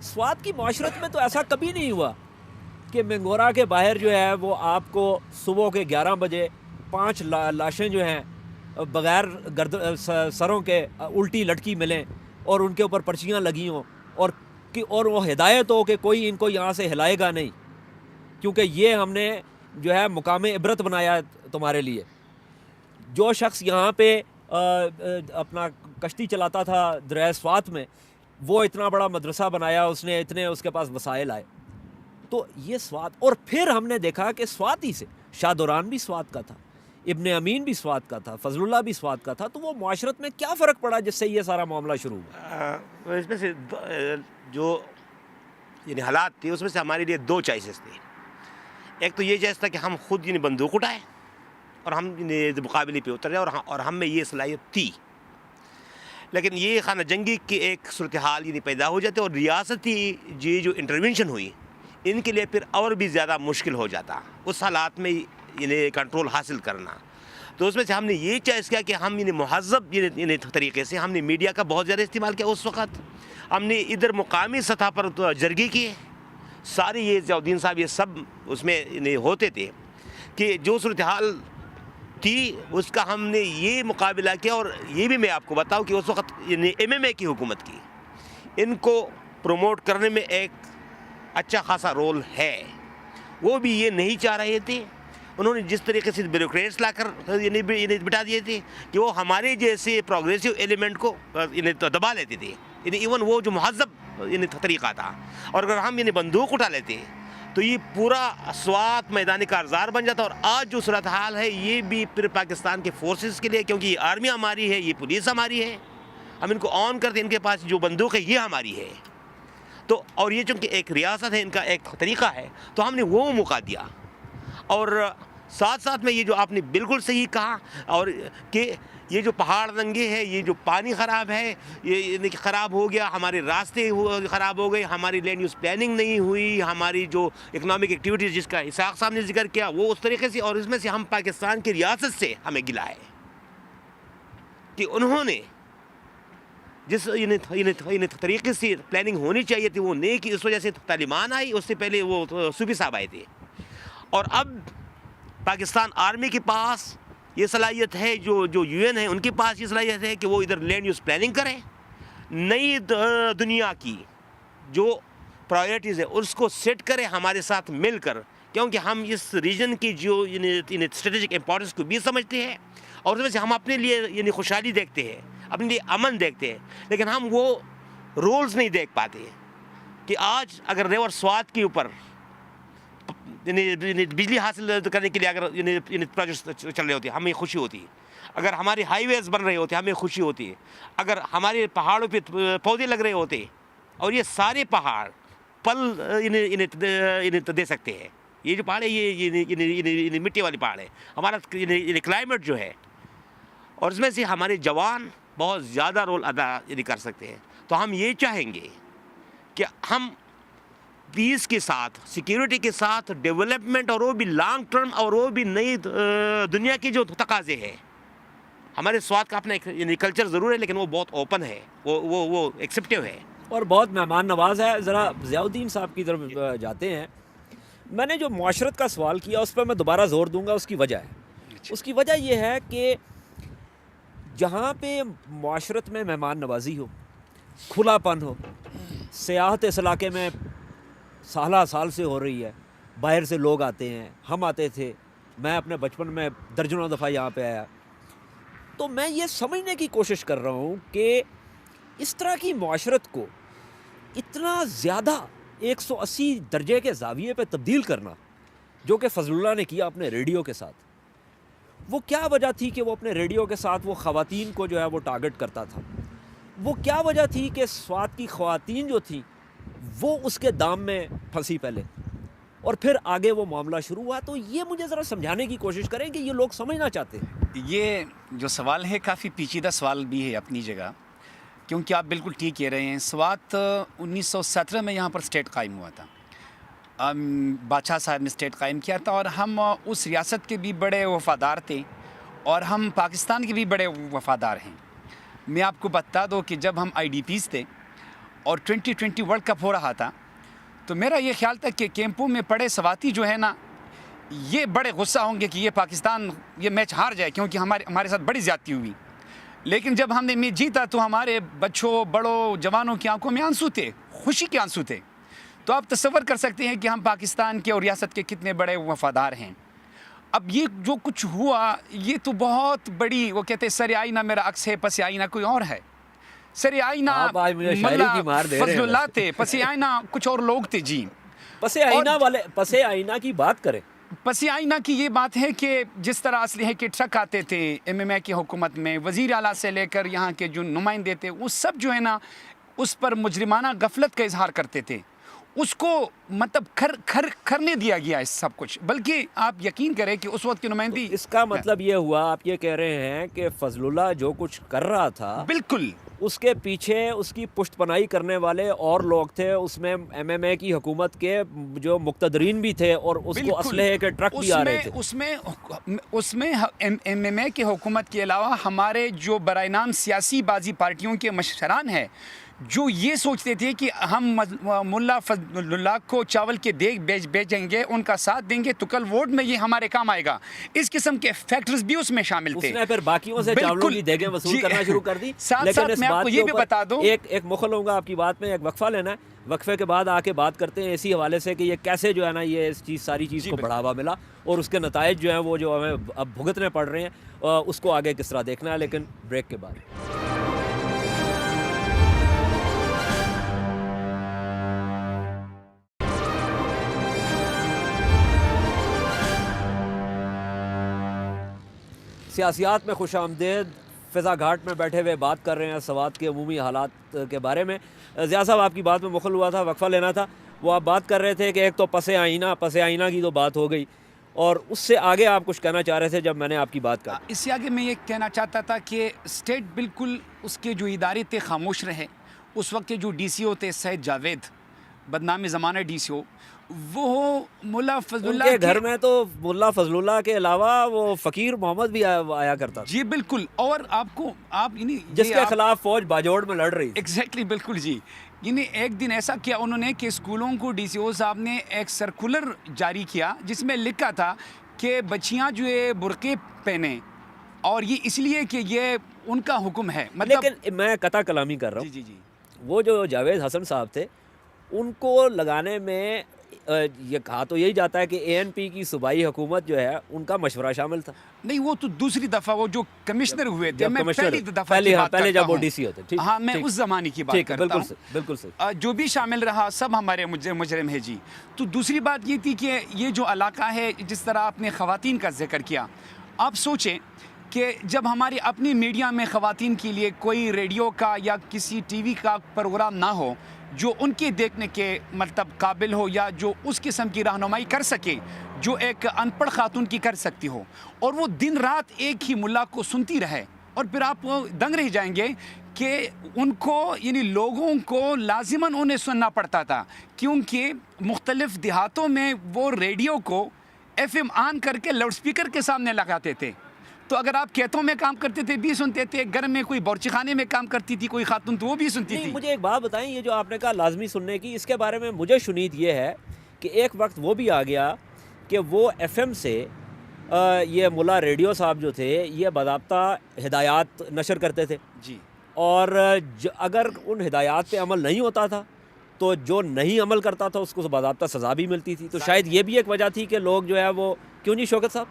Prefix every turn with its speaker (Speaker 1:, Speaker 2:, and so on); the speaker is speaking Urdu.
Speaker 1: سوات کی معاشرت میں تو ایسا کبھی نہیں ہوا کہ منگورا کے باہر جو ہے وہ آپ کو صبح کے 11 بجے 5 لاشیں جو ہیں بغیر سروں کے الٹی لٹکی ملیں اور ان کے اوپر پرچیاں لگی ہوں اور وہ ہدایت ہو کہ کوئی ان کو یہاں سے ہلائے گا نہیں، کیونکہ یہ ہم نے جو ہے مقام عبرت بنایا تمہارے لیے۔ جو شخص یہاں پہ اپنا کشتی چلاتا تھا دریائے سوات میں، وہ اتنا بڑا مدرسہ بنایا اس نے، اتنے اس کے پاس وسائل آئے۔ تو یہ سوات، اور پھر ہم نے دیکھا کہ سوات ہی سے شاہ دوران بھی سوات کا تھا، ابن امین بھی سوات کا تھا، فضل اللہ بھی سوات کا تھا، تو وہ معاشرت میں کیا فرق پڑا جس سے یہ سارا معاملہ شروع ہوا؟
Speaker 2: اس میں سے جو یعنی حالات تھے اس میں سے ہمارے لیے 2 چوائسیز تھے۔ ایک تو یہ چوائس تھا کہ ہم خود یعنی بندوق اٹھائیں اور ہم مقابلے پہ اترے اور ہم میں یہ صلاحیت تھی، لیکن یہ خانہ جنگی کی ایک صورتحال یعنی پیدا ہو جاتے اور ریاستی یہ جو انٹروینشن ہوئی ان کے لیے پھر اور بھی زیادہ مشکل ہو جاتا اس حالات میں یعنی کنٹرول حاصل کرنا۔ تو اس میں سے ہم نے یہ چوائس کیا کہ ہم یعنی مہذب یعنی طریقے سے ہم نے میڈیا کا بہت زیادہ استعمال کیا۔ اس وقت ہم نے ادھر مقامی سطح پر جرگے کیے، سارے یہ ضیاءالدین صاحب یہ سب اس میں یعنی ہوتے تھے کہ جو صورتحال تھی اس کا ہم نے یہ مقابلہ کیا۔ اور یہ بھی میں آپ کو بتاؤں کہ اس وقت یعنی MMA کی حکومت کی، ان کو پروموٹ کرنے میں ایک اچھا خاصا رول ہے۔ وہ بھی یہ نہیں چاہ رہے تھے، انہوں نے جس طریقے سے بیوروکریٹس لا کر یعنی بٹا دیے تھے کہ وہ ہمارے جیسے پروگریسو ایلیمنٹ کو یعنی دبا لیتے تھے، یعنی ایون وہ جو مہذب یعنی طریقہ تھا۔ اور اگر ہم یعنی بندوق اٹھا لیتے تو یہ پورا سوات میدان کارزار بن جاتا۔ اور آج جو صورتحال ہے یہ بھی پھر پاکستان کے فورسز کے لیے، کیونکہ یہ آرمی ہماری ہے، یہ پولیس ہماری ہے، ہم ان کو آن کرتے ہیں، ان کے پاس جو بندوق ہے یہ ہماری ہے۔ تو اور یہ چونکہ ایک ریاست ہے، ان کا ایک طریقہ ہے، تو ہم نے وہ موقع دیا۔ اور ساتھ ساتھ میں یہ جو آپ نے بالکل صحیح کہا اور کہ یہ جو پہاڑ ننگے ہیں، یہ جو پانی خراب ہے، یہ خراب ہو گیا، ہمارے راستے خراب ہو گئے، ہماری لینڈ یوز پلاننگ نہیں ہوئی، ہماری جو اکنامک ایکٹیویٹیز جس کا اسحاق صاحب نے ذکر کیا وہ اس طریقے سے، اور اس میں سے ہم پاکستان کی ریاست سے ہمیں گلا ہے کہ انہوں نے جس طریقے سے پلاننگ ہونی چاہیے تھی وہ نہیں کی۔ اس وجہ سے طالبان آئی، اس سے پہلے وہ صوفی صاحب آئے تھے، اور اب پاکستان آرمی کے پاس یہ صلاحیت ہے، جو UN ہے ان کے پاس یہ صلاحیت ہے کہ وہ ادھر لینڈ یوز پلاننگ کریں، نئی دنیا کی جو پرائیورٹیز ہے اس کو سیٹ کریں ہمارے ساتھ مل کر، کیونکہ ہم اس ریجن کی جو اسٹریٹجک امپورٹنس کو بھی سمجھتے ہیں، اور اس میں سے ہم اپنے لیے یعنی خوشحالی دیکھتے ہیں، اپنے لیے امن دیکھتے ہیں، لیکن ہم وہ رولز نہیں دیکھ پاتے کہ آج اگر ریور سوات کے اوپر بجلی حاصل کرنے کے لیے اگر پروجیکٹس چل رہے ہوتے ہمیں خوشی ہوتی، اگر ہمارے ہائی ویز بن رہے ہوتے ہمیں خوشی ہوتی، اگر ہمارے پہاڑوں پہ پودے لگ رہے ہوتے، اور یہ سارے پہاڑ پل دے سکتے ہیں۔ یہ جو پہاڑ ہے یہ مٹی والے پہاڑ ہے، ہمارا کلائمیٹ جو ہے، اور اس میں سے ہمارے جوان بہت زیادہ رول ادا کر سکتے ہیں۔ تو ہم یہ چاہیں گے کہ ہم پیس کے ساتھ، سیکیورٹی کے ساتھ، ڈیولپمنٹ، اور وہ بھی لانگ ٹرم، اور وہ بھی نئی دنیا کی جو تقاضے ہیں۔ ہمارے سوات کا اپنا کلچر ضرور ہے لیکن وہ بہت اوپن ہے، وہ ایکسیپٹیو ہے
Speaker 1: اور بہت مہمان نواز ہے۔ ذرا ضیاءالدین صاحب کی طرف جاتے ہیں۔ میں نے جو معاشرت کا سوال کیا اس پہ میں دوبارہ زور دوں گا، اس کی وجہ ہے، اس کی وجہ یہ ہے کہ جہاں پہ معاشرت میں مہمان نوازی ہو، کھلا پن ہو، سیاحت اس علاقے میں سالہ سال سے ہو رہی ہے، باہر سے لوگ آتے ہیں، ہم آتے تھے، میں اپنے بچپن میں درجنوں دفعہ یہاں پہ آیا، تو میں یہ سمجھنے کی کوشش کر رہا ہوں کہ اس طرح کی معاشرت کو اتنا زیادہ 180 درجے کے زاویے پہ تبدیل کرنا، جو کہ فضل اللہ نے کیا اپنے ریڈیو کے ساتھ، وہ کیا وجہ تھی کہ وہ اپنے ریڈیو کے ساتھ وہ خواتین کو جو ہے وہ ٹارگٹ کرتا تھا؟ وہ کیا وجہ تھی کہ سوات کی خواتین جو تھیں وہ اس کے دام میں پھنسی پہلے، اور پھر آگے وہ معاملہ شروع ہوا؟ تو یہ مجھے ذرا سمجھانے کی کوشش کریں کہ یہ لوگ سمجھنا چاہتے ہیں۔
Speaker 3: یہ جو سوال ہے کافی پیچیدہ سوال بھی ہے اپنی جگہ، کیونکہ آپ بالکل ٹھیک کہہ رہے ہیں۔ سوات 1917 میں یہاں پر اسٹیٹ قائم ہوا تھا، بادشاہ صاحب نے اسٹیٹ قائم کیا تھا، اور ہم اس ریاست کے بھی بڑے وفادار تھے، اور ہم پاکستان کے بھی بڑے وفادار ہیں۔ میں آپ کو بتا دوں کہ جب ہم IDPs تھے اور 2020 ورلڈ کپ ہو رہا تھا، تو میرا یہ خیال تھا کہ کیمپوں میں پڑے سواتی جو ہے نا یہ بڑے غصہ ہوں گے کہ یہ پاکستان یہ میچ ہار جائے، کیونکہ ہمارے ساتھ بڑی زیادتی ہوئی. لیکن جب ہم نے میچ جیتا تو ہمارے بچوں، بڑوں، جوانوں کی آنکھوں میں آنسو تھے، خوشی کے آنسو تھے. تو آپ تصور کر سکتے ہیں کہ ہم پاکستان کے اور ریاست کے کتنے بڑے وفادار ہیں. اب یہ جو کچھ ہوا یہ تو بہت بڑی، وہ کہتے ہیں سر آئینہ میرا عکس ہے، پس آئینہ کوئی اور ہے. سر آئینہ
Speaker 1: آپ آج مجھے شاعری کی مار دے رہے ہیں.
Speaker 3: فضل اللہ تھے، پس آئینہ کچھ اور لوگ تھے. جی
Speaker 1: پس آئینہ کی بات کریں.
Speaker 3: پس آئینہ کی یہ بات ہے کہ جس طرح اسلحے کے ٹرک آتے تھے MMA کی حکومت میں، وزیر اعلیٰ سے لے کر یہاں کے جو نمائندے تھے وہ سب جو ہے نا اس پر مجرمانہ غفلت کا اظہار کرتے تھے. اس کو مطلب کھرنے دیا گیا ہے سب کچھ. بلکہ آپ یقین کریں کہ اس وقت کی نمائندی،
Speaker 1: اس کا مطلب یہ ہوا، آپ یہ کہہ رہے ہیں کہ فضل اللہ جو کچھ کر رہا تھا
Speaker 3: بالکل
Speaker 1: اس کے پیچھے اس کی پشت پناہی کرنے والے اور لوگ تھے. اس میں MMA کی حکومت کے جو مقتدرین بھی تھے اور اس کو اسلحے کے ٹرک بھی آ رہے تھے.
Speaker 3: اس میں MMA کی حکومت کے علاوہ ہمارے جو برائے نام سیاسی بازی پارٹیوں کے مشران ہیں جو یہ سوچتے تھے کہ ہم ملا فضل اللہ کو چاول کے دیگ بیچیں گے، ان کا ساتھ دیں گے تو کل ووٹ میں یہ ہمارے کام آئے گا. اس قسم کے فیکٹرز بھی اس میں شامل تھے.
Speaker 1: اس نے پھر باقیوں سے چاولوں کی دیگیں وصول کرنا شروع کر دی.
Speaker 3: لیکن میں آپ کو یہ بھی بتا دوں،
Speaker 1: ایک مخل ہوں گا آپ کی بات میں، ایک وقفہ لینا ہے. وقفے کے بعد آ کے بات کرتے ہیں اسی حوالے سے کہ یہ کیسے جو ہے نا یہ ساری چیز کو بڑھاوا ملا اور اس کے نتائج جو ہیں وہ جو ہمیں اب بھگتنے پڑ رہے ہیں، اس کو آگے کس طرح دیکھنا ہے. لیکن بریک کے بعد. سیاسیات میں خوش آمدید. فضا گھاٹ میں بیٹھے ہوئے بات کر رہے ہیں سوات کے عمومی حالات کے بارے میں. ضیاء صاحب آپ کی بات میں مخل ہوا تھا، وقفہ لینا تھا. وہ آپ بات کر رہے تھے کہ ایک تو پس آئینہ کی تو بات ہو گئی اور اس سے آگے آپ کچھ کہنا چاہ رہے تھے جب میں نے آپ کی بات کہا.
Speaker 3: اس سے آگے میں یہ کہنا چاہتا تھا کہ اسٹیٹ بالکل اس کے جو ادارے تھے خاموش رہے. اس وقت کے جو DCO تھے سید جاوید، بدنام زمانہ DCO، وہ ملا فضل اللہ
Speaker 1: کے گھر میں تو ملا فضل اللہ کے علاوہ وہ فقیر محمد بھی آیا کرتا.
Speaker 3: جی بالکل. اور آپ یعنی
Speaker 1: جس کے خلاف فوج باجوڑ میں لڑ رہی.
Speaker 3: ایگزیکٹلی بالکل. جی یعنی ایک دن ایسا کیا انہوں نے کہ اسکولوں کو DCO صاحب نے ایک سرکولر جاری کیا جس میں لکھا تھا کہ بچیاں جو ہے برقعے پہنیں، اور یہ اس لیے کہ یہ ان کا حکم ہے. مطلب
Speaker 1: لیکن میں قطع کلامی کر رہا ہوں.
Speaker 3: جی
Speaker 1: وہ جو جاوید حسن صاحب تھے ان کو لگانے میں یہ کہا تو یہی جاتا ہے کہ ANP کی صوبائی حکومت جو ہے ان کا مشورہ شامل تھا.
Speaker 3: نہیں، وہ تو دوسری دفعہ وہ جو کمشنر ہوئے تھے. میں
Speaker 1: پہلے جب وہ DC ہوتے.
Speaker 3: ہاں میں اس زمانے کی بات کرتا ہوں.
Speaker 1: بالکل صحیح.
Speaker 3: جو بھی شامل رہا سب ہمارے مجرم ہے. جی تو دوسری بات یہ تھی کہ یہ جو علاقہ ہے، جس طرح آپ نے خواتین کا ذکر کیا، آپ سوچیں کہ جب ہماری اپنی میڈیا میں خواتین کے لیے کوئی ریڈیو کا یا کسی TV کا پروگرام نہ ہو جو ان کے دیکھنے کے مطلب قابل ہو یا جو اس قسم کی رہنمائی کر سکے جو ایک ان پڑھ خاتون کی کر سکتی ہو، اور وہ دن رات ایک ہی ملا کو سنتی رہے، اور پھر آپ دنگ رہ جائیں گے کہ ان کو یعنی لوگوں کو لازماً انہیں سننا پڑتا تھا، کیونکہ مختلف دیہاتوں میں وہ ریڈیو کو FM آن کر کے لاؤڈ سپیکر کے سامنے لگاتے تھے. تو اگر آپ کھیتوں میں کام کرتے تھے بھی سنتے تھے، گھر میں کوئی باورچی خانے میں کام کرتی تھی کوئی خاتون تو وہ بھی سنتی تھی.
Speaker 1: مجھے ایک بات بتائیں، یہ جو آپ نے کہا لازمی سننے کی، اس کے بارے میں مجھے شنید یہ ہے کہ ایک وقت وہ بھی آ گیا کہ وہ FM سے یہ ملا ریڈیو صاحب جو تھے یہ باضابطہ ہدایات نشر کرتے تھے.
Speaker 3: جی.
Speaker 1: اور اگر ان ہدایات پہ عمل نہیں ہوتا تھا تو جو نہیں عمل کرتا تھا اس کو باضابطہ سزا بھی ملتی تھی. تو شاید یہ بھی ایک وجہ تھی کہ لوگ جو ہے وہ، کیوں نہیں شوکت صاحب؟